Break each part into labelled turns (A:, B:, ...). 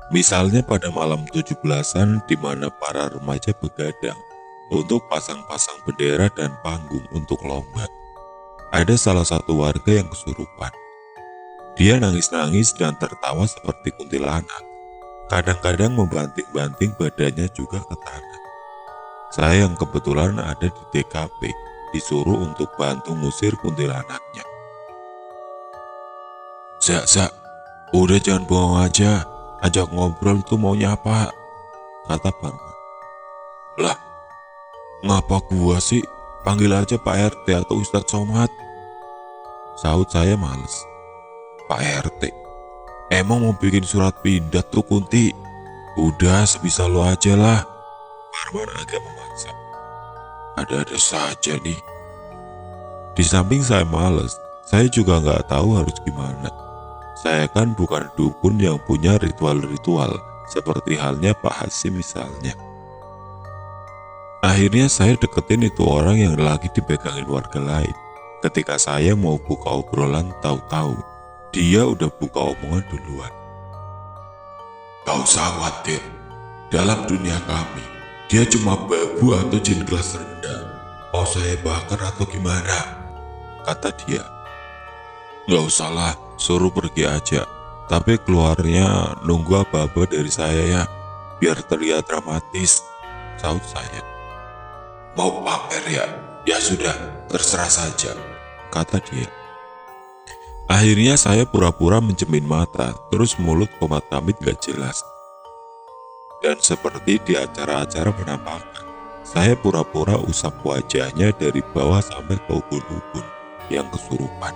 A: Misalnya pada malam 17-an di mana para remaja begadang untuk pasang-pasang bendera dan panggung untuk lomba. Ada salah satu warga yang kesurupan. Dia nangis-nangis dan tertawa seperti kuntilanak. Kadang-kadang membanting-banting badannya juga ke tanah. Saya yang kebetulan ada di TKP, disuruh untuk bantu ngusir kuntilanaknya. Zak, udah jangan bohong aja, ajak ngobrol itu maunya apa? Kata Parman. Lah, ngapa gua sih? Panggil aja Pak RT atau Ustadz Somad. Sahut saya males. Pak RT, emang mau bikin surat pindah tuh Kunti? Udah sebisa lo aja lah. Parman agak memaksa. Ada-ada saja nih. Di samping saya males, saya juga nggak tahu harus gimana. Saya kan bukan dukun yang punya ritual-ritual, seperti halnya Pak Hasim misalnya. Akhirnya saya deketin itu orang yang lagi dipegangin warga lain. Ketika saya mau buka obrolan, tahu-tahu dia udah buka omongan duluan. Gak usah khawatir, dalam dunia kami, dia cuma babu atau jin kelas rendah. Mau saya bakar atau gimana? Kata dia. Gak usahlah, suruh pergi aja. Tapi keluarnya nunggu apa-apa dari saya ya, biar terlihat dramatis, sahut saya. Mau pamer ya? Ya sudah, terserah saja, kata dia. Akhirnya saya pura-pura mencemin mata, terus mulut komat kamit gak jelas. Dan seperti di acara-acara penampakan, saya pura-pura usap wajahnya dari bawah sampai ke ubun-ubun yang kesurupan.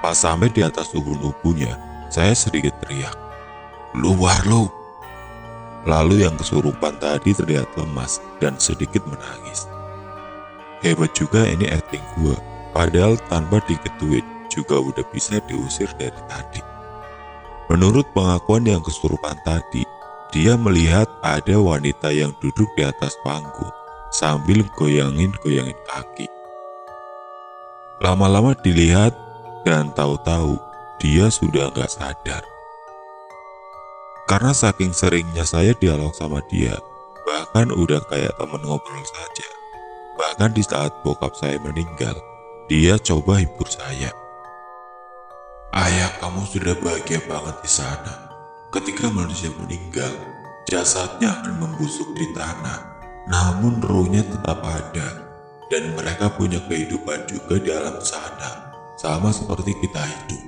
A: Pas sampai di atas ubun-ubunnya, saya sedikit teriak, "Luar lu!" Lalu yang kesurupan tadi terlihat lemas dan sedikit menangis. Hebat juga ini acting gua, padahal tanpa diketuin juga udah bisa diusir dari tadi. Menurut pengakuan yang kesurupan tadi, dia melihat ada wanita yang duduk di atas panggung sambil goyangin-goyangin kaki. Lama-lama dilihat dan tahu-tahu dia sudah nggak sadar. Karena saking seringnya saya dialog sama dia, bahkan udah kayak temen ngobrol saja. Bahkan di saat bokap saya meninggal, dia coba hibur saya. Ayah kamu sudah bahagia banget di sana. Ketika manusia meninggal, jasadnya akan membusuk di tanah, namun ruhnya tetap ada. Dan mereka punya kehidupan juga di alam sana, sama seperti kita hidup.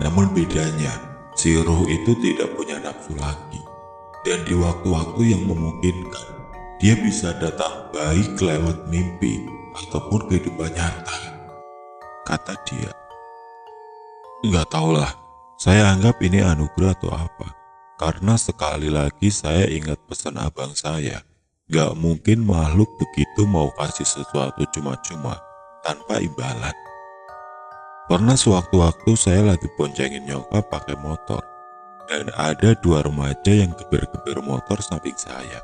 A: Namun bedanya, si ruh itu tidak punya nafsu lagi. Dan di waktu-waktu yang memungkinkan, dia bisa datang baik lewat mimpi ataupun kehidupan nyata, kata dia. Nggak tahulah, saya anggap ini anugerah atau apa. Karena sekali lagi saya ingat pesan abang saya, nggak mungkin makhluk begitu mau kasih sesuatu cuma-cuma tanpa imbalan. Pernah sewaktu-waktu saya lagi boncengin nyokap pakai motor, dan ada dua remaja yang geber-geber motor samping saya.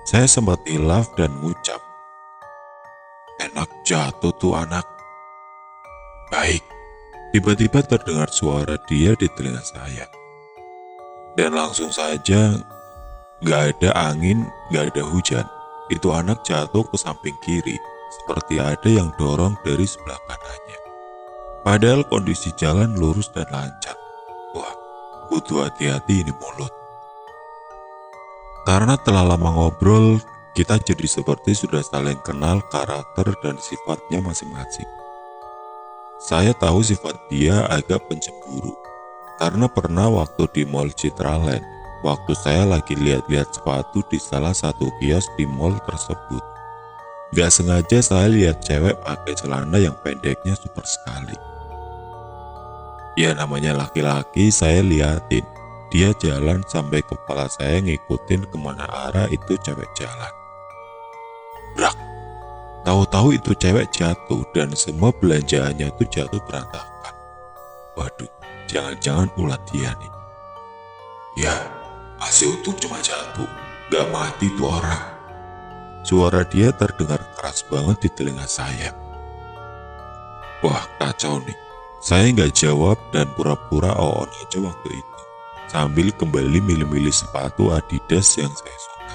A: Saya sempat hilaf dan ngucap, enak jatuh tuh anak. Baik. Tiba-tiba terdengar suara dia di telinga saya. Dan langsung saja, gak ada angin, gak ada hujan. Itu anak jatuh ke samping kiri, seperti ada yang dorong dari sebelah kanannya. Padahal kondisi jalan lurus dan lancar. Wah, kudu hati-hati ini mulut. Karena telah lama ngobrol, kita jadi seperti sudah saling kenal karakter dan sifatnya masing-masing. Saya tahu sifat dia agak pencemburu, karena pernah waktu di Mall Citraland, waktu saya lagi lihat-lihat sepatu di salah satu kios di mall tersebut. Gak sengaja saya lihat cewek pakai celana yang pendeknya super sekali. Ya namanya laki-laki, saya liatin, dia jalan sampai kepala saya ngikutin kemana arah itu cewek jalan. Brak! Tahu-tahu itu cewek jatuh dan semua belanjaannya itu jatuh berantakan. Waduh, jangan-jangan ulat dia nih. Ya, masih untung cuma jatuh, gak mati tuh orang. Suara dia terdengar keras banget di telinga saya. Wah, kacau nih. Saya nggak jawab dan pura-pura on aja waktu itu. sambil kembali milih-milih sepatu Adidas yang saya suka.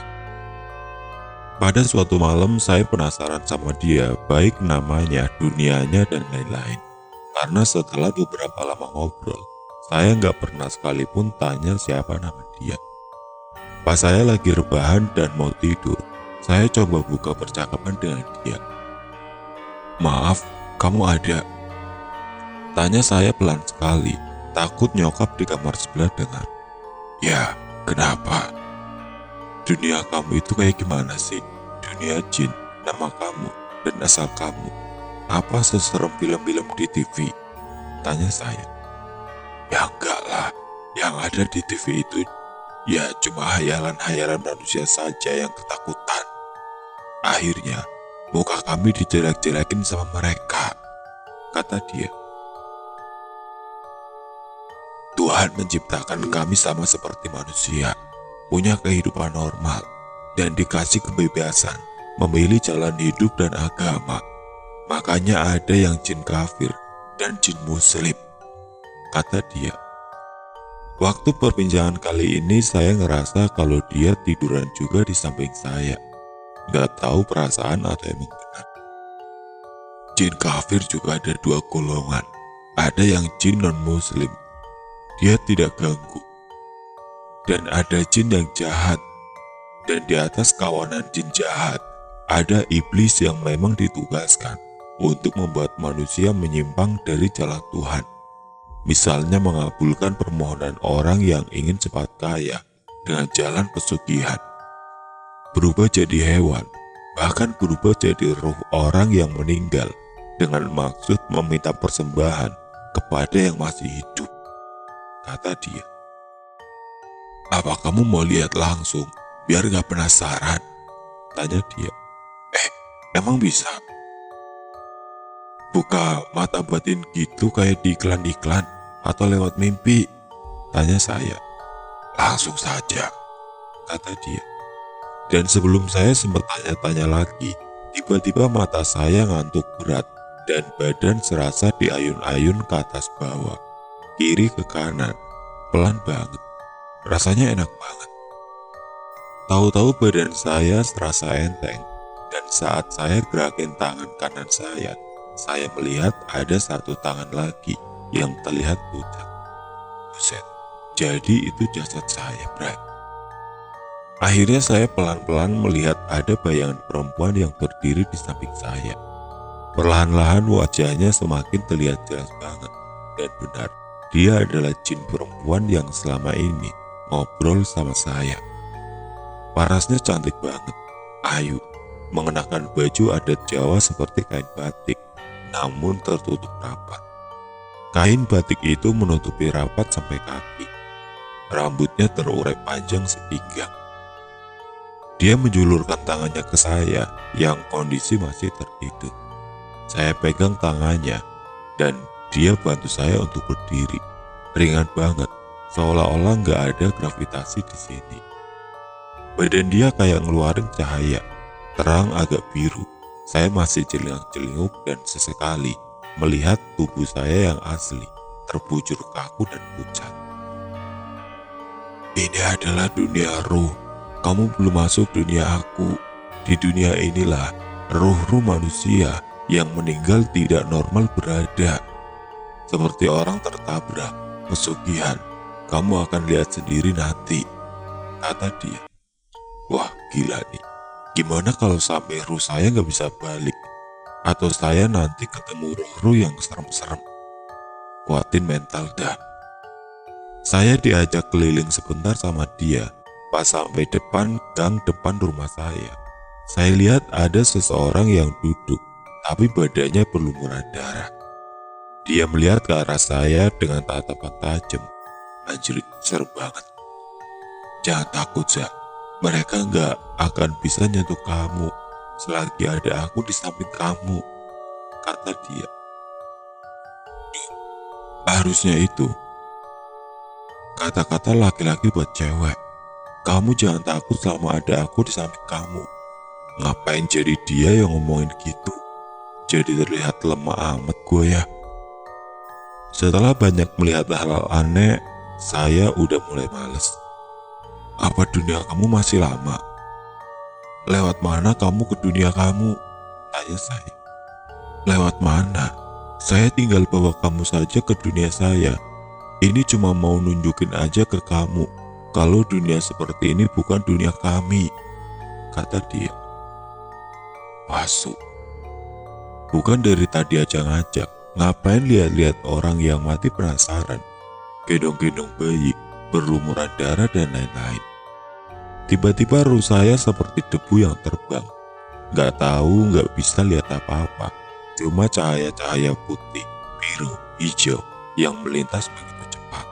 A: Pada suatu malam saya penasaran sama dia, baik namanya, dunianya, dan lain-lain. Karena setelah beberapa lama ngobrol, saya nggak pernah sekalipun tanya siapa nama dia. Pas saya lagi rebahan dan mau tidur, saya coba buka percakapan dengan dia. "Maaf, kamu ada?" Tanya saya pelan sekali, takut nyokap di kamar sebelah dengar. "Ya, kenapa? Dunia kamu itu kayak gimana sih? Dunia jin, nama kamu, dan asal kamu. Apa seserem film-film di TV?" Tanya saya. "Ya enggak lah, yang ada di TV itu ya cuma hayalan-hayalan manusia saja yang ketakutan. Akhirnya, muka kami dijelek-jelekin sama mereka," kata dia. "Tuhan menciptakan kami sama seperti manusia, punya kehidupan normal, dan dikasih kebebasan memilih jalan hidup dan agama. Makanya ada yang jin kafir dan jin muslim," kata dia. Waktu perbincangan kali ini saya ngerasa kalau dia tiduran juga di samping saya. Gak tahu perasaan atau emang benar. Jin kafir juga ada dua golongan. Ada yang jin non-muslim, dia tidak ganggu. Dan ada jin yang jahat. Dan di atas kawanan jin jahat, ada iblis yang memang ditugaskan untuk membuat manusia menyimpang dari jalan Tuhan. Misalnya mengabulkan permohonan orang yang ingin cepat kaya dengan jalan pesugihan. Berubah jadi hewan, bahkan berubah jadi ruh orang yang meninggal dengan maksud meminta persembahan kepada yang masih hidup, kata dia. "Apa kamu mau lihat langsung, biar gak penasaran?" tanya dia. Emang bisa? Buka mata batin gitu kayak di iklan-iklan atau lewat mimpi?" tanya saya. "Langsung saja," kata dia. Dan sebelum saya sempat tanya-tanya lagi, tiba-tiba mata saya ngantuk berat dan badan serasa diayun-ayun ke atas bawah, kiri ke kanan, pelan banget. Rasanya enak banget. Tahu-tahu badan saya serasa enteng, dan saat saya gerakin tangan kanan saya melihat ada satu tangan lagi yang terlihat pucat. Buset, jadi itu jasad saya, Bray. Akhirnya saya pelan-pelan melihat ada bayangan perempuan yang berdiri di samping saya. Perlahan-lahan wajahnya semakin terlihat jelas banget. Dan benar, dia adalah jin perempuan yang selama ini ngobrol sama saya. Parasnya cantik banget, ayu, mengenakan baju adat Jawa seperti kain batik, namun tertutup rapat. Kain batik itu menutupi rapat sampai kaki. Rambutnya terurai panjang sepinggang. Dia menjulurkan tangannya ke saya yang kondisi masih tertidur. Saya pegang tangannya dan dia bantu saya untuk berdiri. Ringan banget, seolah-olah nggak ada gravitasi di sini. Badan dia kayak ngeluarin cahaya, terang agak biru. Saya masih celingang-celinguk dan sesekali melihat tubuh saya yang asli, terbujur kaku dan pucat. "Ini adalah dunia ruh. Kamu belum masuk dunia aku. Di dunia inilah ruh-ruh manusia yang meninggal tidak normal berada. Seperti orang tertabrak, pesugihan. Kamu akan lihat sendiri nanti," kata dia. Wah, gila nih. Gimana kalau sampai ruh saya nggak bisa balik? Atau saya nanti ketemu ruh-ruh yang serem-serem? Kuatin mental dah. Saya diajak keliling sebentar sama dia. Pas sampai gang depan rumah saya lihat ada seseorang yang duduk, tapi badannya berlumuran darah. Dia melihat ke arah saya dengan tatapan tajam. Anjir, serem banget. "Jangan takut, Zak. Mereka nggak akan bisa nyentuh kamu selagi ada aku di samping kamu," kata dia. Harusnya itu kata-kata laki-laki buat cewek. Kamu jangan takut selama ada aku di samping kamu. Ngapain jadi dia yang ngomongin gitu? Jadi terlihat lemah amat gue ya. Setelah banyak melihat hal-hal aneh, Saya udah mulai males. Apa dunia kamu masih lama? Lewat mana kamu ke dunia kamu? Tanya saya. Lewat mana? Saya tinggal bawa kamu saja ke dunia saya. Ini cuma mau nunjukin aja ke kamu kalau dunia seperti ini bukan dunia kami, kata dia. Masuk. Bukan dari tadi aja ngajak. Ngapain lihat-lihat orang yang mati penasaran? Gendong-gendong bayi, berlumuran darah dan lain-lain. Tiba-tiba ruh saya seperti debu yang terbang. Gak tahu, gak bisa lihat apa-apa. Cuma cahaya-cahaya putih, biru, hijau yang melintas begitu cepat.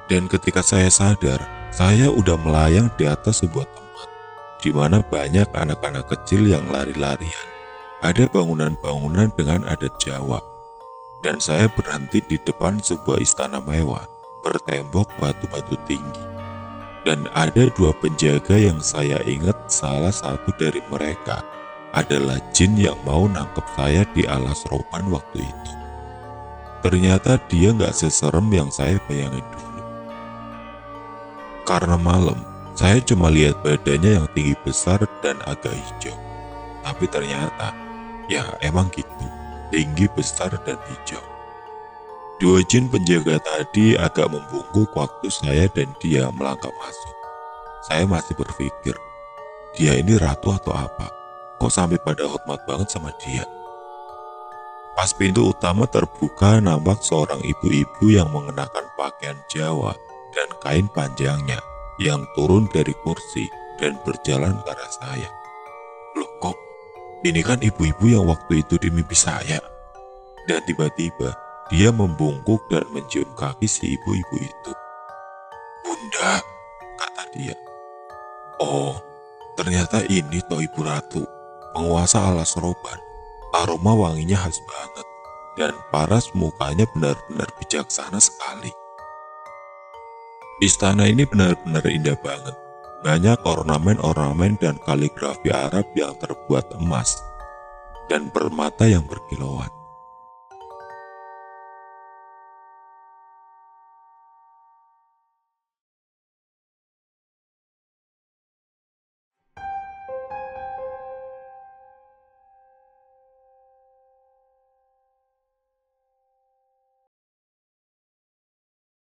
A: Dan ketika saya sadar, saya udah melayang di atas sebuah tempat di mana banyak anak-anak kecil yang lari-larian. Ada bangunan-bangunan dengan adat Jawa. Dan saya berhenti di depan sebuah istana mewah, bertembok batu-batu tinggi. Dan ada dua penjaga yang saya ingat salah satu dari mereka adalah jin yang mau nangkep saya di alas roban waktu itu. Ternyata dia gak seserem yang saya bayangin dulu. Karena malam, saya cuma lihat badannya yang tinggi besar dan agak hijau. Tapi ternyata, ya emang gitu, tinggi besar dan hijau. Dua jin penjaga tadi agak membungkuk waktu saya dan dia melangkah masuk. Saya masih berpikir, dia ini ratu atau apa? Kok sampai pada hormat banget sama dia? Pas pintu utama terbuka, nampak seorang ibu-ibu yang mengenakan pakaian Jawa dan kain panjangnya yang turun dari kursi dan berjalan ke arah saya. Loh kok, ini kan ibu-ibu yang waktu itu di mimpi saya. Dan tiba-tiba, dia membungkuk dan mencium kaki si ibu-ibu itu. Bunda, kata dia. Oh, ternyata ini toh ibu ratu, penguasa alas roban. Aroma wanginya khas banget, dan paras mukanya benar-benar bijaksana sekali. Istana ini benar-benar indah banget. Banyak ornamen-ornamen dan kaligrafi Arab yang terbuat emas, dan permata yang berkilauan.